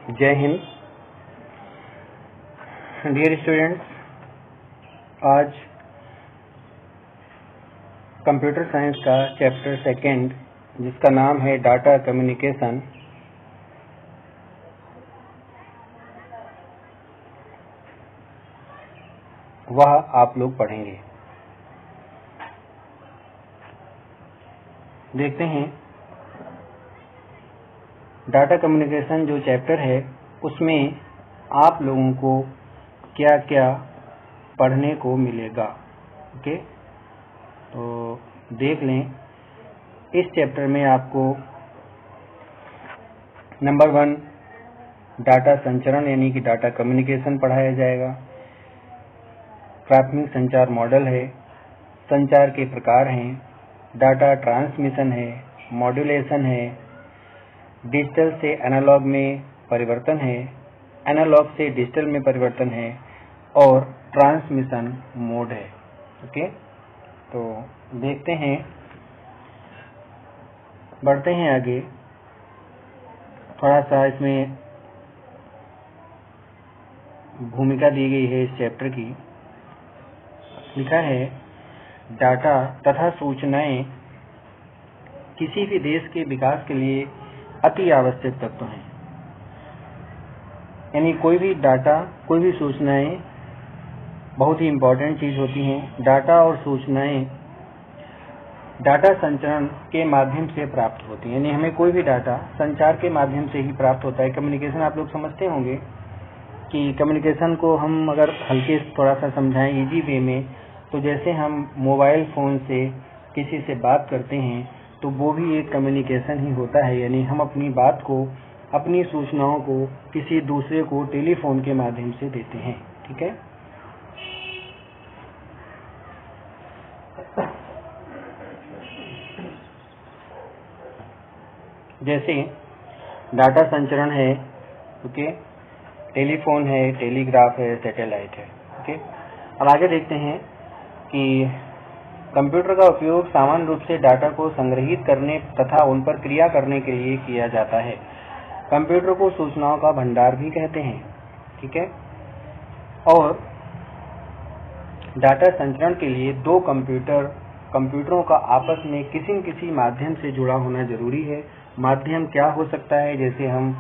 जय Hind. Dear students, आज computer science का चैप्टर सेकंड, जिसका नाम है डाटा कम्युनिकेशन, वह आप लोग पढ़ेंगे। देखते हैं डाटा कम्युनिकेशन जो चैप्टर है उसमें आप लोगों को क्या क्या पढ़ने को मिलेगा। ओके, तो देख लें। इस चैप्टर में आपको नंबर 1 डाटा संचरण यानी कि डाटा कम्युनिकेशन पढ़ाया जाएगा। प्राथमिक संचार मॉडल है, संचार के प्रकार हैं, डाटा ट्रांसमिशन है, मॉड्यूलेशन है, डिजिटल से एनालॉग में परिवर्तन है, एनालॉग से डिजिटल में परिवर्तन है और ट्रांसमिशन मोड है। ओके, तो देखते हैं, बढ़ते हैं आगे। थोड़ा सा इसमें भूमिका दी गई है इस चैप्टर की। लिखा है, डाटा तथा सूचनाएं किसी भी देश के विकास के लिए अति आवश्यक तत्व हैं। यानी कोई भी डाटा, कोई भी सूचनाएं बहुत ही इम्पोर्टेंट चीज होती हैं। डाटा और सूचनाएं डाटा संचरण के माध्यम से प्राप्त होती हैं। यानी हमें कोई भी डाटा संचार के माध्यम से ही प्राप्त होता है। कम्युनिकेशन आप लोग समझते होंगे कि कम्युनिकेशन को हम अगर हल्के थोड़ा सा समझाएं इजी वे में, तो जैसे हम मोबाइल फोन से किसी से बात करते हैं तो वो भी एक कम्युनिकेशन ही होता है। यानी हम अपनी बात को, अपनी सूचनाओं को किसी दूसरे को टेलीफोन के माध्यम से देते हैं। ठीक है, जैसे डाटा संचरण है, ओके, टेलीफोन है, टेलीग्राफ है, सैटेलाइट है। ओके, अब आगे देखते हैं कि कंप्यूटर का उपयोग सामान्य रूप से डाटा को संग्रहित करने तथा उन पर क्रिया करने के लिए किया जाता है। कंप्यूटर को सूचनाओं का भंडार भी कहते हैं। ठीक है, और डाटा संचरण के लिए दो कंप्यूटरों का आपस में किसी न किसी माध्यम से जुड़ा होना जरूरी है। माध्यम क्या हो सकता है? जैसे हम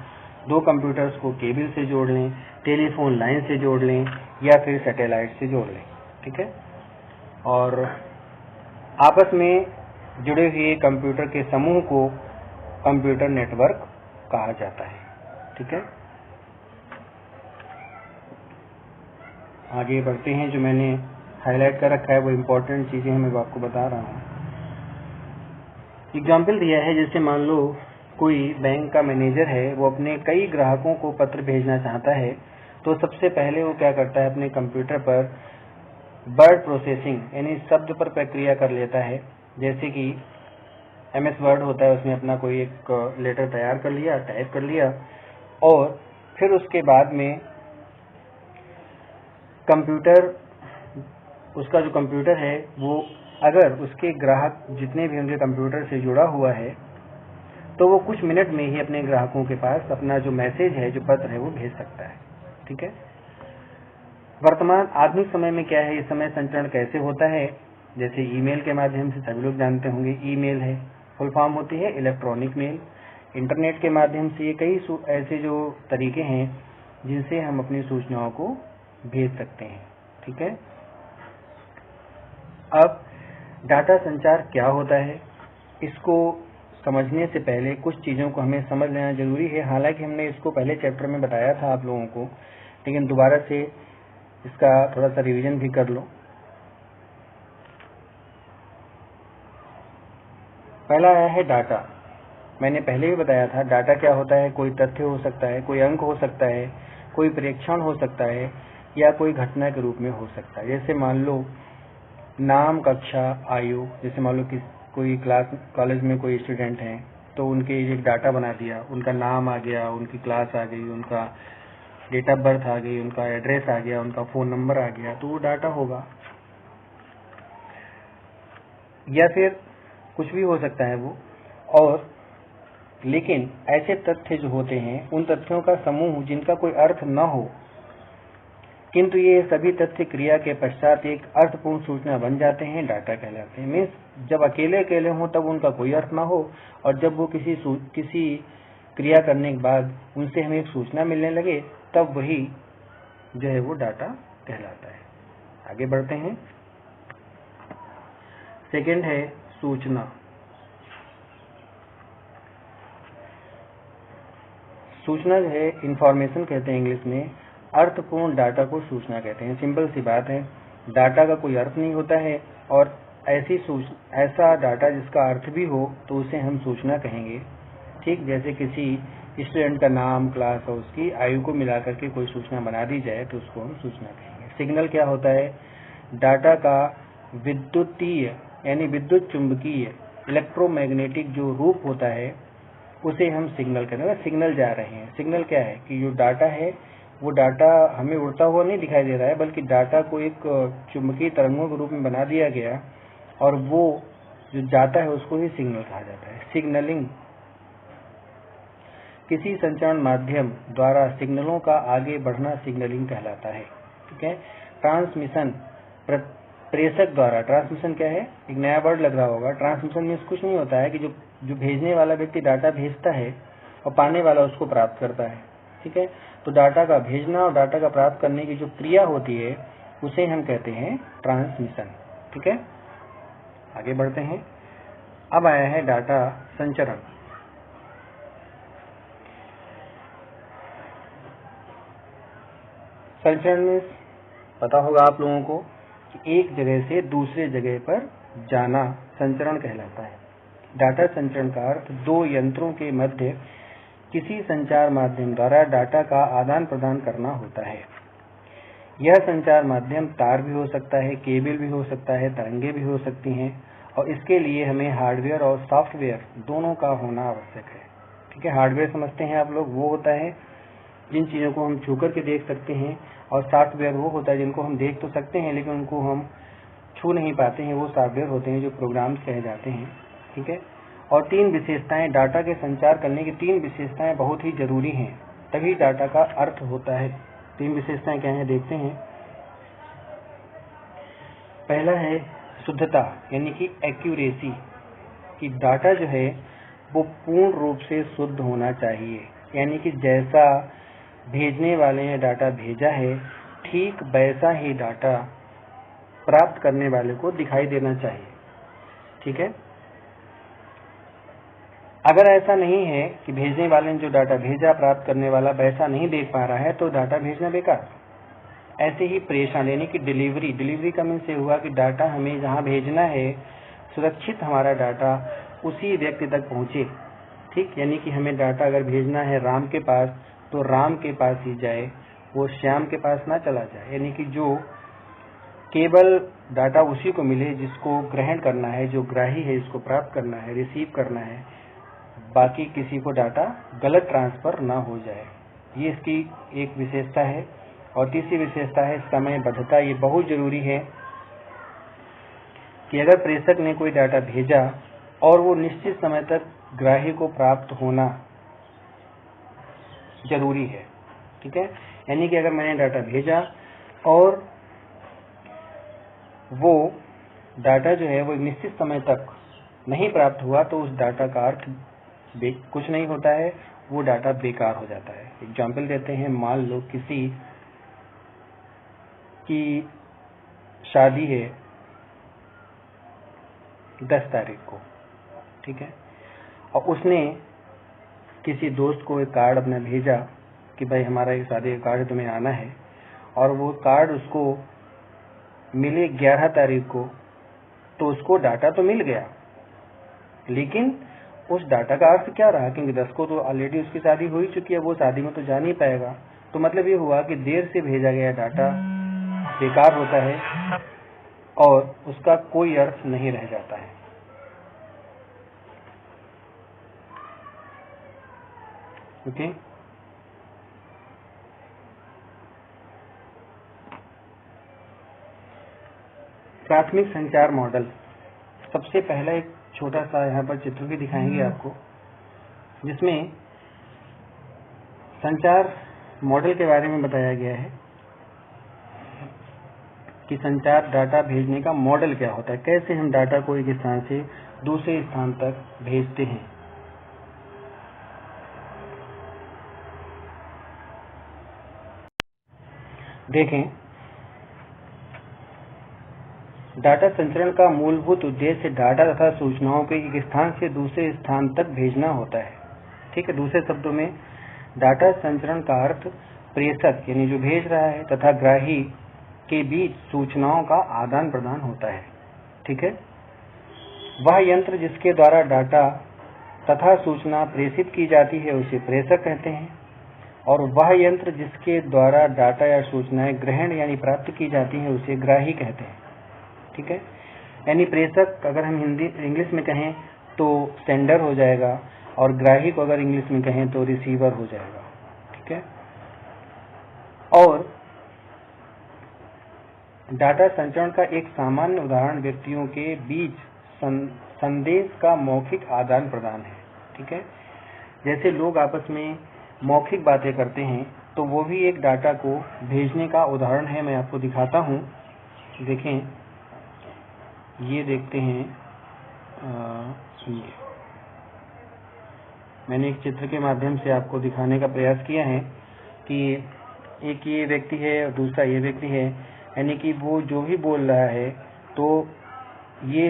दो कंप्यूटर्स को केबल से जोड़ लें, टेलीफोन लाइन से जोड़ लें या फिर सैटेलाइट से जोड़ लें। ठीक है, और आपस में जुड़े हुए कंप्यूटर के समूह को कंप्यूटर नेटवर्क कहा जाता है। ठीक है, आगे बढ़ते हैं। जो मैंने हाईलाइट कर रखा है वो इम्पोर्टेंट चीजें मैं आपको बता रहा हूँ। एग्जाम्पल दिया है, जैसे मान लो कोई बैंक का मैनेजर है, वो अपने कई ग्राहकों को पत्र भेजना चाहता है, तो सबसे पहले वो क्या करता है, अपने कंप्यूटर पर वर्ड प्रोसेसिंग यानी शब्द पर प्रक्रिया कर लेता है। जैसे कि MS वर्ड होता है, उसमें अपना कोई एक लेटर तैयार कर लिया, टाइप कर लिया, और फिर उसके बाद में कंप्यूटर, उसका जो कंप्यूटर है वो, अगर उसके ग्राहक जितने भी उनके कंप्यूटर से जुड़ा हुआ है, तो वो कुछ मिनट में ही अपने ग्राहकों के पास अपना जो मैसेज है, जो पत्र है, वो भेज सकता है। ठीक है, वर्तमान आधुनिक समय में क्या है, इस समय संचरण कैसे होता है? जैसे ईमेल के माध्यम से, सभी लोग जानते होंगे ईमेल है, फुल फॉर्म होती है इलेक्ट्रॉनिक मेल। इंटरनेट के माध्यम से ये कई ऐसे जो तरीके हैं जिनसे हम अपनी सूचनाओं को भेज सकते हैं। ठीक है, अब डाटा संचार क्या होता है, इसको समझने से पहले कुछ चीजों को हमें समझ लेना जरूरी है। हालांकि हमने इसको पहले चैप्टर में बताया था आप लोगों को, लेकिन दोबारा से इसका थोड़ा सा रिवीजन भी कर लो। पहला आया है डाटा। मैंने पहले भी बताया था डाटा क्या होता है। कोई तथ्य हो सकता है, कोई अंक हो सकता है, कोई प्रेक्षण हो सकता है, या कोई घटना के रूप में हो सकता है। जैसे मान लो नाम, कक्षा, आयु। जैसे मान लो कि कोई कॉलेज में कोई स्टूडेंट हैं, तो उनके एक डाटा बना दिया, उनका नाम आ गया, उनकी क्लास आ गई, उनका डेट ऑफ बर्थ आ गई, उनका एड्रेस आ गया, उनका फोन नंबर आ गया, तो वो डाटा होगा। या फिर कुछ भी हो सकता है वो। और लेकिन ऐसे तथ्य जो होते हैं उन तथ्यों का समूह जिनका कोई अर्थ न हो, किंतु ये सभी तथ्य क्रिया के पश्चात एक अर्थपूर्ण सूचना बन जाते हैं, डाटा कहलाते हैं। मीन्स जब अकेले अकेले हों तब उनका कोई अर्थ ना हो, और जब वो किसी क्रिया करने के बाद उनसे हमें एक सूचना मिलने लगे, तब वही जो है वो डाटा कहलाता है। आगे बढ़ते हैं। सेकंड है सूचना। सूचना जो है इंफॉर्मेशन कहते हैं इंग्लिश में। अर्थपूर्ण डाटा को सूचना कहते हैं। सिंपल सी बात है, डाटा का कोई अर्थ नहीं होता है, और ऐसा डाटा जिसका अर्थ भी हो तो उसे हम सूचना कहेंगे। ठीक जैसे किसी स्टूडेंट का नाम, क्लास और उसकी आयु को मिलाकर के कोई सूचना बना दी जाए तो उसको हम सूचना कहेंगे। सिग्नल क्या होता है? डाटा का विद्युतीय यानी विद्युत चुंबकीय इलेक्ट्रोमैग्नेटिक जो रूप होता है उसे हम सिग्नल कहते हैं। सिग्नल जा रहे हैं। सिग्नल क्या है कि जो डाटा है वो डाटा हमें उड़ता हुआ नहीं दिखाई दे रहा है, बल्कि डाटा को एक चुंबकीय तरंगों के रूप में बना दिया गया, और वो जो जाता है उसको ही सिग्नल कहा जाता है। सिग्नलिंग किसी संचारण माध्यम द्वारा सिग्नलों का आगे बढ़ना सिग्नलिंग कहलाता है। ठीक है। ट्रांसमिशन प्रेषक द्वारा। ट्रांसमिशन क्या है? एक नया वर्ड लग रहा होगा। ट्रांसमिशन में कुछ नहीं होता है कि जो भेजने वाला व्यक्ति डाटा भेजता है और पाने वाला उसको प्राप्त करता है। ठीक है। तो डाटा का भेजना और डाटा का प्राप्त करने की जो क्रिया होती है उसे हम कहते हैं ट्रांसमिशन। ठीक है। आगे बढ़ते हैं। अब आया है डाटा संचरण। संचरण में पता होगा आप लोगों को कि एक जगह से दूसरे जगह पर जाना संचरण कहलाता है। डाटा संचरण का अर्थ दो यंत्रों के मध्य किसी संचार माध्यम द्वारा डाटा का आदान प्रदान करना होता है। यह संचार माध्यम तार भी हो सकता है, केबल भी हो सकता है, तरंगे भी हो सकती हैं, और इसके लिए हमें हार्डवेयर और सॉफ्टवेयर दोनों का होना आवश्यक है। ठीक है। हार्डवेयर समझते हैं आप लोग, वो होता है जिन चीज़ों को हम छू करके देख सकते हैं, और सॉफ्टवेयर वो होता है जिनको हम देख तो सकते हैं लेकिन उनको हम छू नहीं पाते हैं। वो सॉफ्टवेयर होते हैं जो प्रोग्राम्स कहे जाते हैं। ठीक है। और तीन विशेषताएं, डाटा के संचार करने की तीन विशेषताएं बहुत ही जरूरी हैं, तभी डाटा का अर्थ होता है। तीन विशेषताएं क्या हैं देखते हैं। पहला है शुद्धता यानी कि एक्यूरेसी, कि डाटा जो है वो पूर्ण रूप से शुद्ध होना चाहिए, यानी कि जैसा भेजने वाले ने डाटा भेजा है ठीक वैसा ही डाटा प्राप्त करने वाले को दिखाई देना चाहिए। ठीक है। अगर ऐसा नहीं है कि भेजने वाले ने जो डाटा भेजा प्राप्त करने वाला वैसा नहीं देख पा रहा है तो डाटा भेजना बेकार। ऐसे ही प्रेषण यानी कि डिलीवरी का मीन्स ये हुआ कि डाटा हमें जहाँ भेजना है सुरक्षित हमारा डाटा उसी व्यक्ति तक पहुँचे। ठीक, यानी कि हमें डाटा अगर भेजना है राम के पास तो राम के पास ही जाए, वो श्याम के पास ना चला जाए। यानी कि जो केवल डाटा उसी को मिले जिसको ग्रहण करना है, जो ग्राही है, इसको प्राप्त करना है, रिसीव करना है, बाकी किसी को डाटा गलत ट्रांसफर ना हो जाए। ये इसकी एक विशेषता है। और तीसरी विशेषता है समयबद्धता। ये बहुत जरूरी है कि अगर प्रेषक ने कोई डाटा भेजा और वो निश्चित समय तक ग्राही को प्राप्त होना जरूरी है। ठीक है। यानी कि अगर मैंने डाटा भेजा और वो डाटा जो है वो एक निश्चित समय तक नहीं प्राप्त हुआ तो उस डाटा का अर्थ कुछ नहीं होता है, वो डाटा बेकार हो जाता है। एग्जाम्पल देते हैं, मान लो किसी की शादी है 10 तारीख को, ठीक है, और उसने किसी दोस्त को एक कार्ड अपना भेजा कि भाई हमारा एक शादी का कार्ड है, तुम्हें आना है, और वो कार्ड उसको मिले 11 तारीख को, तो उसको डाटा तो मिल गया लेकिन उस डाटा का अर्थ क्या रहा, क्योंकि 10 को तो ऑलरेडी उसकी शादी हो ही चुकी है, वो शादी में तो जा नहीं पाएगा। तो मतलब ये हुआ कि देर से भेजा गया डाटा बेकार होता है और उसका कोई अर्थ नहीं रह जाता है। ओके। प्राथमिक संचार मॉडल। सबसे पहला एक छोटा सा यहाँ पर चित्र भी दिखाएंगे आपको। जिसमें संचार मॉडल के बारे में बताया गया है कि संचार डाटा भेजने का मॉडल क्या होता है, कैसे हम डाटा को एक स्थान से दूसरे स्थान तक भेजते हैं। देखें, डाटा संचरण का मूलभूत उद्देश्य डाटा तथा सूचनाओं को एक स्थान से दूसरे स्थान तक भेजना होता है। ठीक है, दूसरे शब्दों में डाटा संचरण का अर्थ प्रेषक यानी जो भेज रहा है तथा ग्राही के बीच सूचनाओं का आदान प्रदान होता है। ठीक है, वह यंत्र जिसके द्वारा डाटा तथा सूचना प्रेषित की जाती है उसे प्रेषक कहते हैं, और वह यंत्र जिसके द्वारा डाटा या सूचनाएं ग्रहण यानी प्राप्त की जाती हैं उसे ग्राही कहते हैं। ठीक है, यानी प्रेषक अगर हम इंग्लिश में कहें तो सेंडर हो जाएगा, और ग्राही को अगर इंग्लिश में कहें तो रिसीवर हो जाएगा। ठीक है, और डाटा संचरण का एक सामान्य उदाहरण व्यक्तियों के बीच संदेश का मौखिक आदान प्रदान है। ठीक है, जैसे लोग आपस में मौखिक बातें करते हैं तो वो भी एक डाटा को भेजने का उदाहरण है। मैं आपको दिखाता हूँ, देखें, ये देखते हैं, मैंने एक चित्र के माध्यम से आपको दिखाने का प्रयास किया है कि एक ये व्यक्ति है और दूसरा ये व्यक्ति है, यानी कि वो जो भी बोल रहा है तो ये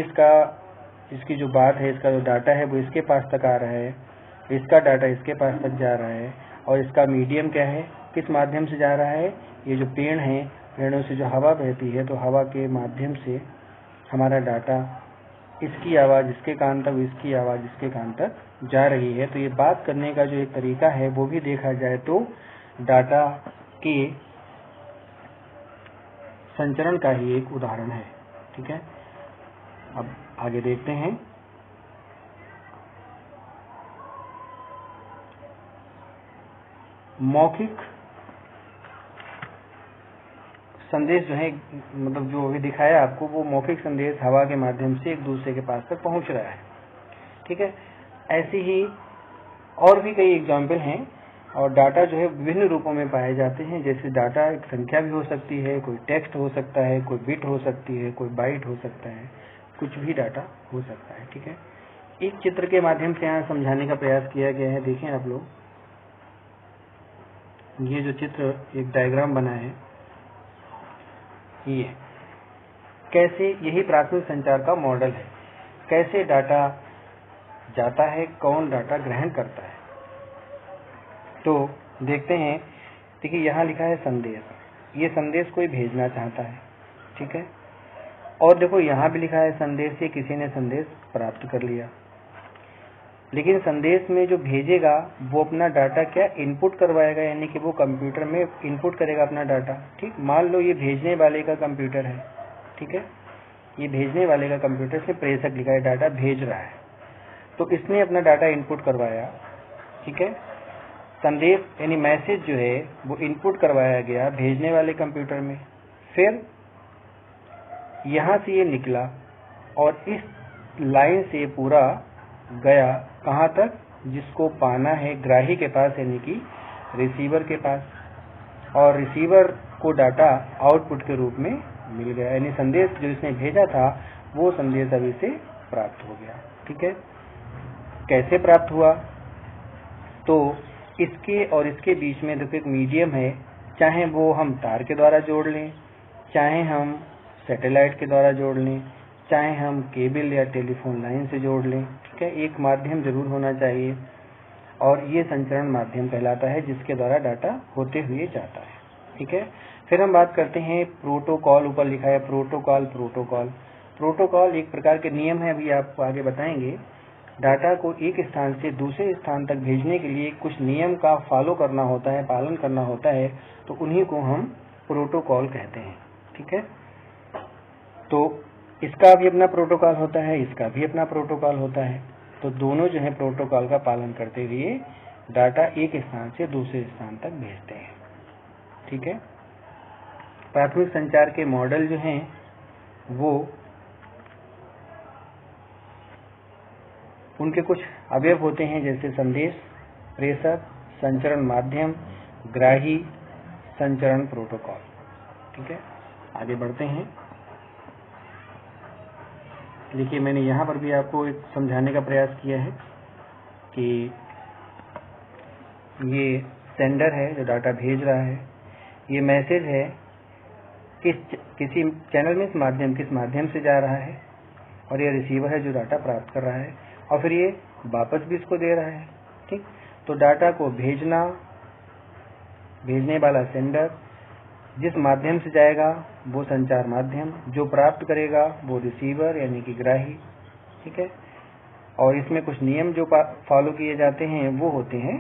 इसकी जो बात है, इसका जो डाटा है वो इसके पास तक आ रहा है, इसका डाटा इसके पास तक जा रहा है, और इसका मीडियम क्या है, किस माध्यम से जा रहा है, ये जो पेड़ हैं, पेड़ों से जो हवा बहती है तो हवा के माध्यम से हमारा डाटा इसकी आवाज़ इसके कान तक, इसकी आवाज़ इसके कान तक जा रही है। तो ये बात करने का जो एक तरीका है वो भी देखा जाए तो डाटा के संचरण का ही एक उदाहरण है। ठीक है, अब आगे देखते हैं। मौखिक संदेश जो है, मतलब जो अभी दिखाया आपको, वो मौखिक संदेश हवा के माध्यम से एक दूसरे के पास तक पहुंच रहा है। ठीक है, ऐसे ही और भी कई एग्जाम्पल हैं, और डाटा जो है विभिन्न रूपों में पाए जाते हैं। जैसे डाटा एक संख्या भी हो सकती है, कोई टेक्स्ट हो सकता है, कोई बिट हो सकती है, कोई बाइट हो सकता है, कुछ भी डाटा हो सकता है। ठीक है, एक चित्र के माध्यम से यहाँ समझाने का प्रयास किया गया है। देखें आप लोग, ये जो चित्र एक डायग्राम बना है, ये कैसे, यही प्राथमिक संचार का मॉडल है। कैसे डाटा जाता है, कौन डाटा ग्रहण करता है। तो देखते हैं, देखिए यहाँ लिखा है संदेश, ये संदेश कोई भेजना चाहता है। ठीक है, और देखो यहाँ भी लिखा है संदेश, ये किसी ने संदेश प्राप्त कर लिया। लेकिन संदेश में जो भेजेगा वो अपना डाटा क्या इनपुट करवाएगा, यानी कि वो कंप्यूटर में इनपुट करेगा अपना डाटा। ठीक, मान लो ये भेजने वाले का कंप्यूटर है। ठीक है, ये भेजने वाले का कंप्यूटर से प्रेषक लिखा है, डाटा भेज रहा है, तो इसने अपना डाटा इनपुट करवाया। ठीक है, संदेश यानी मैसेज जो है वो इनपुट करवाया गया भेजने वाले कंप्यूटर में, फिर यहाँ से ये निकला और इस लाइन से पूरा गया कहाँ तक, जिसको पाना है ग्राही के पास, यानी कि रिसीवर के पास, और रिसीवर को डाटा आउटपुट के रूप में मिल गया, यानी संदेश जो इसने भेजा था वो संदेश अभी से प्राप्त हो गया। ठीक है, कैसे प्राप्त हुआ, तो इसके और इसके बीच में देखो एक मीडियम है, चाहे वो हम तार के द्वारा जोड़ लें, चाहे हम सैटेलाइट के द्वारा जोड़ लें, चाहे हम केबल या टेलीफोन लाइन से जोड़ लें। ठीक है, एक माध्यम जरूर होना चाहिए, और ये संचरण माध्यम कहलाता है जिसके द्वारा डाटा होते हुए जाता है। ठीक है, फिर हम बात करते हैं प्रोटोकॉल। ऊपर लिखा है प्रोटोकॉल। प्रोटोकॉल एक प्रकार के नियम है, अभी आपको आगे बताएंगे। डाटा को एक स्थान से दूसरे स्थान तक भेजने के लिए कुछ नियम का फॉलो करना होता है, पालन करना होता है, तो उन्हीं को हम प्रोटोकॉल कहते हैं। ठीक है, तो इसका भी अपना प्रोटोकॉल होता है, इसका भी अपना प्रोटोकॉल होता है, तो दोनों जो है प्रोटोकॉल का पालन करते हुए डाटा एक स्थान से दूसरे स्थान तक भेजते हैं। ठीक है, प्राथमिक संचार के मॉडल जो हैं वो उनके कुछ अवयव होते हैं जैसे संदेश प्रेषक, संचरण माध्यम, ग्राही, संचरण प्रोटोकॉल। ठीक है, आगे बढ़ते हैं। देखिए, मैंने यहाँ पर भी आपको एक समझाने का प्रयास किया है कि ये सेंडर है जो डाटा भेज रहा है, ये मैसेज है किसी चैनल में किस माध्यम से जा रहा है, और ये रिसीवर है जो डाटा प्राप्त कर रहा है, और फिर ये वापस भी इसको दे रहा है। ठीक, तो डाटा को भेजने वाला सेंडर, जिस माध्यम से जाएगा वो संचार माध्यम, जो प्राप्त करेगा वो रिसीवर यानी कि ग्राही। ठीक है, और इसमें कुछ नियम जो फॉलो किए जाते हैं वो होते हैं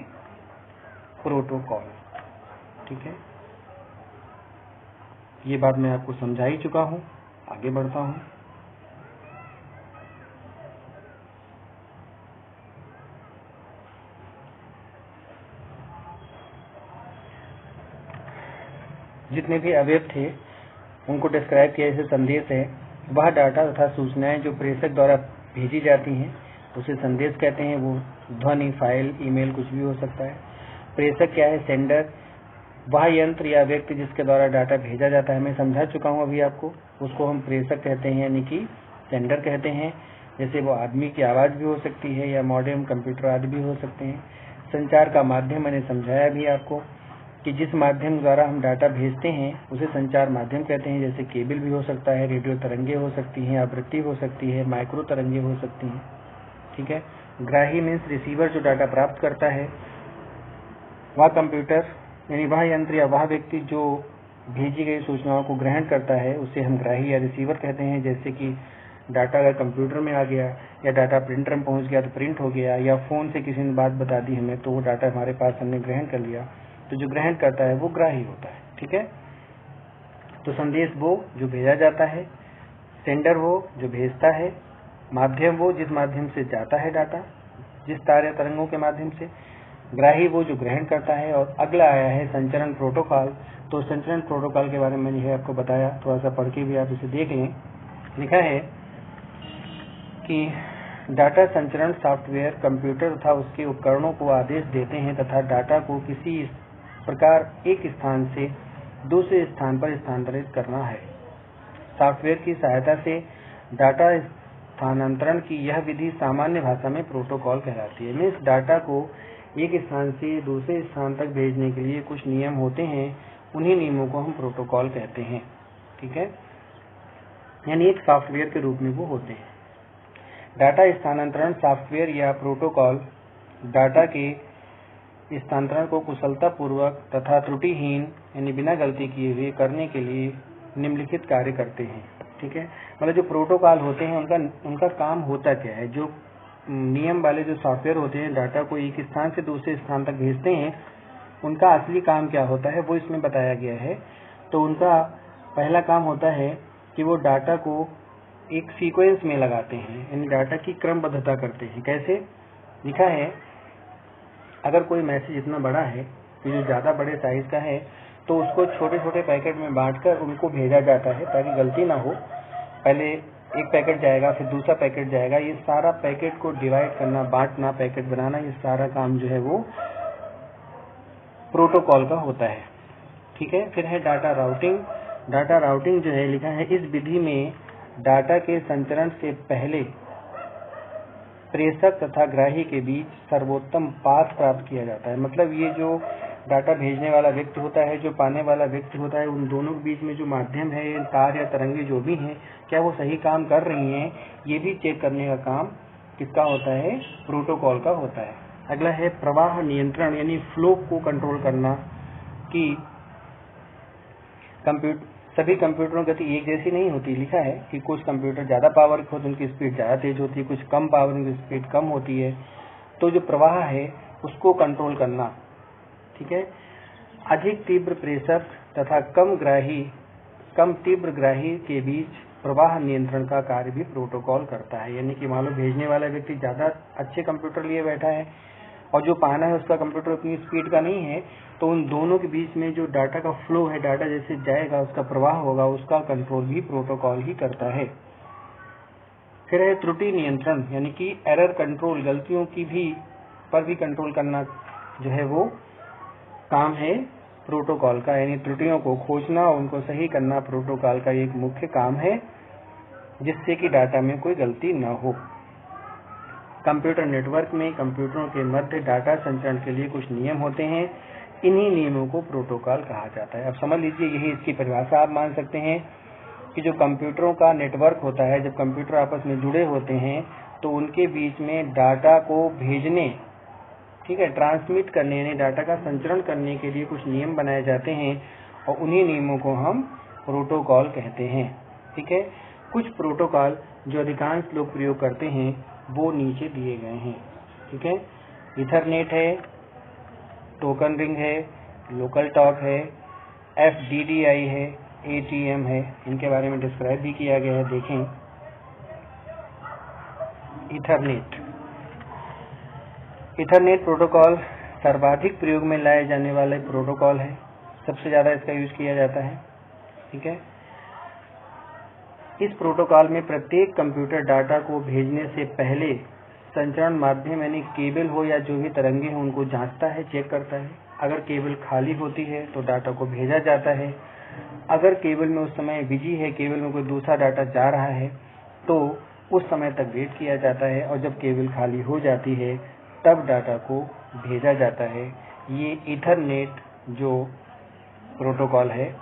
प्रोटोकॉल। ठीक है, ये बात मैं आपको समझा ही चुका हूं, आगे बढ़ता हूं। जितने भी अवयव थे उनको डिस्क्राइब किया। जैसे संदेश है, वह डाटा तथा सूचनाएं जो प्रेषक द्वारा भेजी जाती हैं उसे संदेश कहते हैं। वो ध्वनि, फाइल, ईमेल कुछ भी हो सकता है। प्रेषक क्या है? सेंडर, वह यंत्र या व्यक्ति जिसके द्वारा डाटा भेजा जाता है। मैं समझा चुका हूँ अभी आपको, उसको हम प्रेषक कहते हैं यानी कि सेंडर कहते हैं। जैसे वो आदमी की आवाज भी हो सकती है या मॉडेम, कंप्यूटर आदि भी हो सकते हैं। संचार का माध्यम मैंने समझाया भी आपको कि जिस माध्यम द्वारा हम डाटा भेजते हैं उसे संचार माध्यम कहते हैं। जैसे केबल भी हो सकता है, रेडियो तरंगे हो सकती हैं, आवृत्ति हो सकती है, माइक्रो तरंगे हो सकती हैं। ठीक है, ग्राही मीन्स रिसीवर जो डाटा प्राप्त करता है। वह कंप्यूटर यानी वह यंत्र या वह व्यक्ति जो भेजी गई सूचनाओं को ग्रहण करता है उसे हम ग्राही या रिसीवर कहते हैं। जैसे कि डाटा अगर कंप्यूटर में आ गया या डाटा प्रिंटर में पहुंच गया तो प्रिंट हो गया, या फोन से किसी ने बात बता दी हमें तो वो डाटा हमारे पास हमने ग्रहण कर लिया, तो जो ग्रहण करता है वो ग्राही होता है। ठीक है, तो संदेश वो जो भेजा जाता है, सेंडर वो जो भेजता है, माध्यम वो जिस माध्यम से जाता है डाटा, जिस तार या तरंगों के माध्यम से, ग्राही वो जो ग्रहण करता है। और अगला आया है संचरण प्रोटोकॉल। तो संचरण प्रोटोकॉल के बारे में मैंने आपको बताया, थोड़ा सा पढ़ के भी आप इसे देख लें। लिखा है कि डाटा संचरण सॉफ्टवेयर कंप्यूटर तथा उसके उपकरणों को आदेश देते हैं तथा डाटा को किसी प्रकार एक स्थान से दूसरे स्थान पर स्थानांतरित करना है। सॉफ्टवेयर की सहायता से डाटा स्थानांतरण की यह विधि सामान्य भाषा में प्रोटोकॉल कहलाती है। मीन्स डाटा को एक स्थान से दूसरे स्थान तक भेजने के लिए कुछ नियम होते हैं, उन्हीं नियमों को हम प्रोटोकॉल कहते हैं। ठीक है, यानी एक सॉफ्टवेयर के रूप में वो होते हैं। डाटा स्थानांतरण सॉफ्टवेयर या प्रोटोकॉल डाटा के स्थानांतरण को कुशलतापूर्वक तथा त्रुटिहीन यानी बिना गलती किए हुए करने के लिए निम्नलिखित कार्य करते हैं। ठीक है, मतलब जो प्रोटोकॉल होते हैं उनका काम होता क्या है। जो नियम वाले जो सॉफ्टवेयर होते हैं डाटा को एक स्थान से दूसरे स्थान तक भेजते हैं, उनका असली काम क्या होता है वो इसमें बताया गया है। तो उनका पहला काम होता है कि वो डाटा को एक सीक्वेंस में लगाते हैं, यानी डाटा की क्रमबद्धता करते हैं। कैसे? लिखा है, अगर कोई मैसेज इतना बड़ा है कि जो ज्यादा बड़े साइज का है तो उसको छोटे छोटे पैकेट में बांटकर उनको भेजा जाता है ताकि गलती ना हो। पहले एक पैकेट जाएगा, फिर दूसरा पैकेट जाएगा, ये सारा पैकेट को डिवाइड करना, बांटना, पैकेट बनाना, ये सारा काम जो है वो प्रोटोकॉल का होता है। ठीक है, फिर है डाटा राउटिंग। डाटा राउटिंग जो है लिखा है, इस विधि में डाटा के संचरण से पहले प्रेषक तथा ग्राही के बीच सर्वोत्तम पाथ प्राप्त किया जाता है। मतलब ये जो डाटा भेजने वाला व्यक्ति होता है, जो पाने वाला व्यक्ति होता है, उन दोनों के बीच में जो माध्यम है, तार या तरंगे जो भी हैं, क्या वो सही काम कर रही हैं, ये भी चेक करने का काम किसका होता है? प्रोटोकॉल का होता है। अगला है प्रवाह नियंत्रण, यानी फ्लो को कंट्रोल करना कि सभी कंप्यूटरों की गति एक जैसी नहीं होती। लिखा है कि कुछ कंप्यूटर ज्यादा पावर के होते हैं, उनकी स्पीड ज्यादा तेज होती है, कुछ कम पावर, उनकी स्पीड कम होती है। तो जो प्रवाह है उसको कंट्रोल करना। ठीक है, अधिक तीव्र प्रेषक तथा कम तीव्र ग्राही के बीच प्रवाह नियंत्रण का कार्य भी प्रोटोकॉल करता है। यानी कि मान लो भेजने वाला व्यक्ति ज्यादा अच्छे कंप्यूटर लिए बैठा है और जो पाना है उसका कंप्यूटर उतनी स्पीड का नहीं है, तो उन दोनों के बीच में जो डाटा का फ्लो है, डाटा जैसे जाएगा, उसका प्रवाह होगा, उसका कंट्रोल भी प्रोटोकॉल ही करता है। फिर है त्रुटि नियंत्रण, यानी कि एरर कंट्रोल, गलतियों की भी कंट्रोल करना जो है वो काम है प्रोटोकॉल का, यानी त्रुटियों को खोजना और उनको सही करना प्रोटोकॉल का एक मुख्य काम है, जिससे कि डाटा में कोई गलती न हो। कंप्यूटर नेटवर्क में कंप्यूटरों के मध्य डाटा संचरण के लिए कुछ नियम होते हैं, इन्हीं नियमों को प्रोटोकॉल कहा जाता है। अब समझ लीजिए, यही इसकी परिभाषा आप मान सकते हैं कि जो कंप्यूटरों का नेटवर्क होता है, जब कंप्यूटर आपस में जुड़े होते हैं तो उनके बीच में डाटा को भेजने, ठीक है, ट्रांसमिट करने यानी डाटा का संचरण करने के लिए कुछ नियम बनाए जाते हैं और उन्हीं नियमों को हम प्रोटोकॉल कहते हैं। ठीक है, कुछ प्रोटोकॉल जो अधिकांश लोग प्रयोग करते हैं वो नीचे दिए गए हैं। ठीक है, ईथरनेट है, टोकन रिंग है, लोकल टॉक है, FDDI है, ATM है, इनके बारे में डिस्क्राइब भी किया गया है। देखें, ईथरनेट प्रोटोकॉल सर्वाधिक प्रयोग में लाए जाने वाले प्रोटोकॉल है, सबसे ज्यादा इसका यूज किया जाता है। ठीक है, इस प्रोटोकॉल में प्रत्येक कंप्यूटर डाटा को भेजने से पहले संचरण माध्यम यानी केबल हो या जो भी तरंगे हैं उनको जांचता है, चेक करता है। अगर केबल खाली होती है तो डाटा को भेजा जाता है। अगर केबल में उस समय बिजी है, केबल में कोई दूसरा डाटा जा रहा है तो उस समय तक वेट किया जाता है और जब केबल खाली हो जाती है तब डाटा को भेजा जाता है। ये ईथरनेट जो प्रोटोकॉल है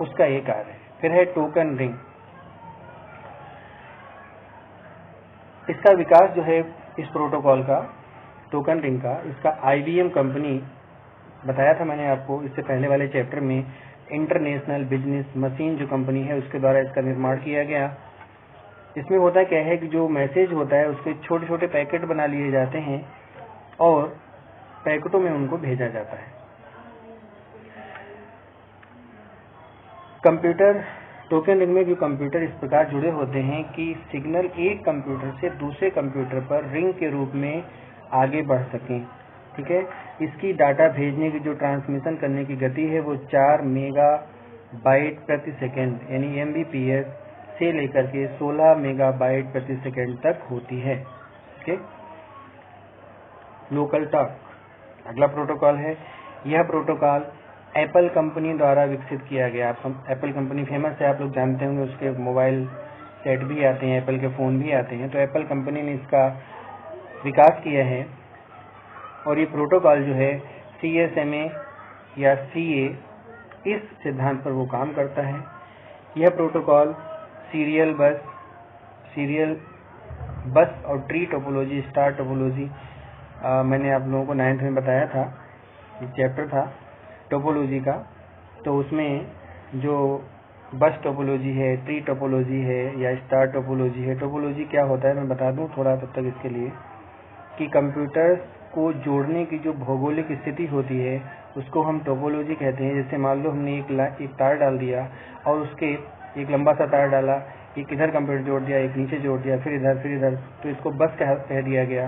उसका ये कार्य है। फिर है टोकन रिंग। इसका विकास जो है इस प्रोटोकॉल का, टोकन रिंग का, इसका IBM कंपनी, बताया था मैंने आपको इससे पहले वाले चैप्टर में, इंटरनेशनल बिजनेस मशीन जो कंपनी है उसके द्वारा इसका निर्माण किया गया। इसमें होता क्या है कि जो मैसेज होता है उसके छोटे छोटे पैकेट बना लिए जाते हैं और पैकेटों में उनको भेजा जाता है। कंप्यूटर टोकन रिंग में जो कंप्यूटर इस प्रकार जुड़े होते हैं कि सिग्नल एक कंप्यूटर से दूसरे कंप्यूटर पर रिंग के रूप में आगे बढ़ सकें। ठीक है, इसकी डाटा भेजने की जो ट्रांसमिशन करने की गति है वो 4 मेगाबाइट प्रति सेकंड यानी MBPS से लेकर के 16 मेगाबाइट प्रति सेकंड तक होती है। ठीक, लोकल टॉक अगला प्रोटोकॉल है। यह प्रोटोकॉल एप्पल कंपनी द्वारा विकसित किया गया। एप्पल कंपनी फेमस है, आप लोग जानते होंगे, उसके मोबाइल सेट भी आते हैं, एप्पल के फ़ोन भी आते हैं। तो एप्पल कंपनी ने इसका विकास किया है और ये प्रोटोकॉल जो है CSMA या CA, इस सिद्धांत पर वो काम करता है। यह प्रोटोकॉल सीरियल बस और ट्री टोपोलॉजी, स्टार टोपोलॉजी, मैंने आप लोगों को 9th में बताया था, चैप्टर था टोपोलॉजी का। तो उसमें जो बस टोपोलॉजी है, ट्री टोपोलॉजी है या स्टार टोपोलॉजी है। टोपोलॉजी क्या होता है मैं बता दूं थोड़ा तब तक इसके लिए, कि कंप्यूटर को जोड़ने की जो भौगोलिक स्थिति होती है उसको हम टोपोलॉजी कहते हैं। जैसे मान लो हमने एक तार डाल दिया और उसके एक लंबा सा तार डाला, एक इधर कंप्यूटर जोड़ दिया, एक नीचे जोड़ दिया, फिर इधर, तो इसको बस कह दिया गया।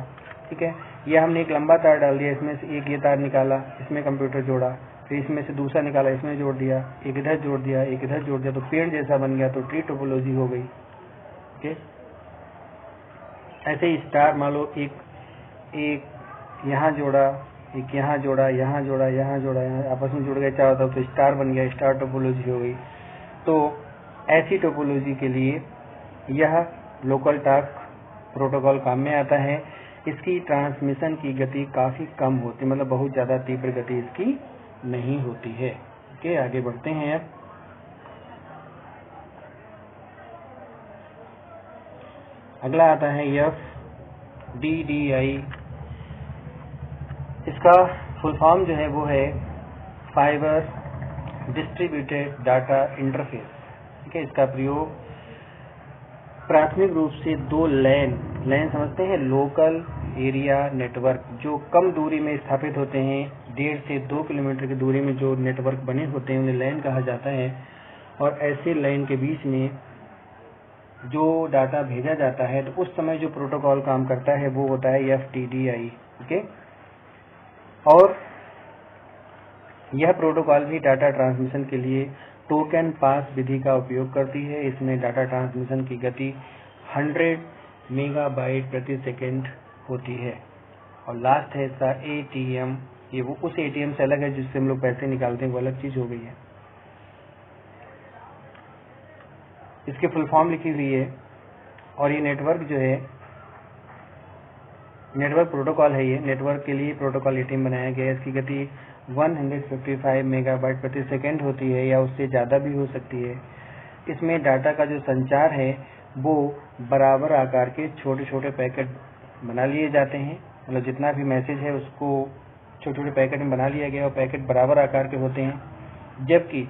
ठीक है, या हमने एक लंबा तार डाल दिया, इसमें से एक ये तार निकाला, इसमें कंप्यूटर जोड़ा, फिर इसमें से दूसरा निकाला, इसमें जोड़ दिया, एक इधर जोड़ दिया, एक इधर जोड़ दिया, तो पेड़ जैसा बन गया, तो ट्री टोपोलॉजी हो गई। ठीक, ऐसे ही स्टार मान लो एक यहाँ जोड़ा, एक यहाँ जोड़ा, यहाँ जोड़ा, यहाँ जोड़ा, आपस में जुड़ गए चारों तरफ, तो स्टार बन गया, स्टार टोपोलॉजी हो गई। तो ऐसी टोपोलॉजी के लिए यह लोकल टॉक प्रोटोकॉल काम में आता है। इसकी ट्रांसमिशन की गति काफी कम होती, मतलब बहुत ज्यादा तीव्र गति इसकी नहीं होती है। ओके, आगे बढ़ते हैं। अब अगला आता है FDDI। इसका फुल फॉर्म जो है वो है फाइबर डिस्ट्रीब्यूटेड डाटा इंटरफेस। ठीक है, इसका प्रयोग प्राथमिक रूप से 2 लैन समझते हैं, लोकल एरिया नेटवर्क, जो कम दूरी में स्थापित होते हैं, 1.5 से 2 किलोमीटर की दूरी में जो नेटवर्क बने होते हैं उन्हें लैन कहा जाता है। और ऐसे लैन के बीच में जो डाटा भेजा जाता है तो उस समय जो प्रोटोकॉल काम करता है वो होता है FDDI। ओके, और यह प्रोटोकॉल भी डाटा ट्रांसमिशन के लिए टोकन पास विधि का उपयोग करती है। इसमें डाटा ट्रांसमिशन की गति 100 मेगाबाइट प्रति सेकेंड होती है। और लास्ट है इसका ATM, ये वो उस ATM से अलग है जिससे हम लोग पैसे निकालते हैं, वो अलग चीज हो गई है। इसकी फुल फॉर्म लिखी हुई है। और ये नेटवर्क जो है, नेटवर्क प्रोटोकॉल है। ये नेटवर्क के लिए प्रोटोकॉल ATM बनाया गया है। इसकी गति 155 मेगाबाइट प्रति सेकेंड होती है या उससे ज़्यादा भी हो सकती है। इसमें डाटा का जो संचार है वो बराबर आकार के छोटे छोटे पैकेट बना लिए जाते हैं। मतलब जितना भी मैसेज है उसको छोटे छोटे पैकेट में बना लिया गया और पैकेट बराबर आकार के होते हैं। जबकि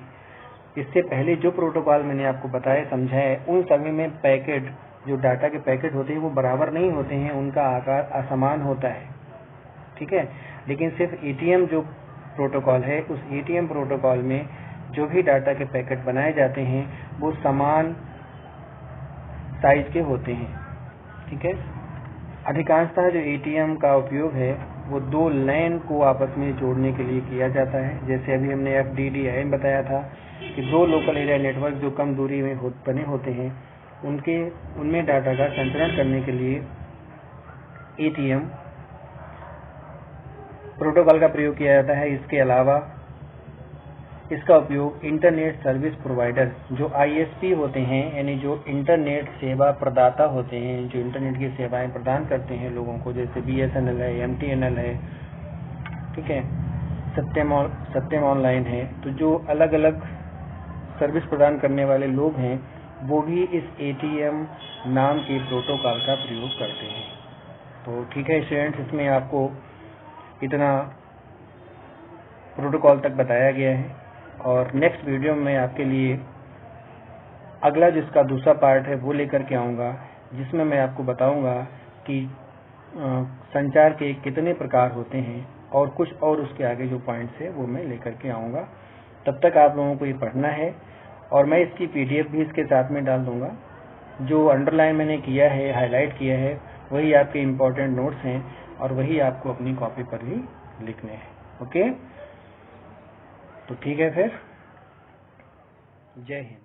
इससे पहले जो प्रोटोकॉल मैंने आपको बताया समझाया, उन सभी में पैकेट, जो डाटा के पैकेट होते हैं वो बराबर नहीं होते हैं, उनका आकार असमान होता है। ठीक है। लेकिन सिर्फ ATM जो प्रोटोकॉल है, उस ATM प्रोटोकॉल में जो भी डाटा के पैकेट बनाए जाते हैं वो समान साइज के होते हैं। ठीक है। अधिकांशतः जो ATM का उपयोग है वो दो लैन को आपस में जोड़ने के लिए किया जाता है। जैसे अभी हमने FDDIN बताया था कि दो लोकल एरिया नेटवर्क जो कम दूरी में बने होते हैं, उनमें डाटा का संचरण करने के लिए ATM प्रोटोकॉल का प्रयोग किया जाता है। इसके अलावा इसका उपयोग इंटरनेट सर्विस प्रोवाइडर, जो ISP होते हैं, यानी जो इंटरनेट सेवा प्रदाता होते हैं, जो इंटरनेट की सेवाएं प्रदान करते हैं लोगों को, जैसे BSNL है, MTNL है, ठीक है, सत्यम ऑनलाइन है। तो जो अलग अलग सर्विस प्रदान करने वाले लोग हैं वो भी इस ATM नाम के प्रोटोकॉल का प्रयोग करते हैं। तो ठीक है स्टूडेंट्स, इसमें आपको इतना प्रोटोकॉल तक बताया गया है। और नेक्स्ट वीडियो में आपके लिए अगला जिसका दूसरा पार्ट है वो लेकर के आऊँगा, जिसमें मैं आपको बताऊँगा कि संचार के कितने प्रकार होते हैं और कुछ और उसके आगे जो पॉइंट्स है वो मैं लेकर के आऊँगा। तब तक आप लोगों को ये पढ़ना है और मैं इसकी PDF भी इसके साथ में डाल दूँगा। जो अंडरलाइन मैंने किया है, हाईलाइट किया है, वही आपके इम्पोर्टेंट नोट्स हैं और वही आपको अपनी कॉपी पर भी लिखने हैं। ओके, तो ठीक है फिर, जय हिंद।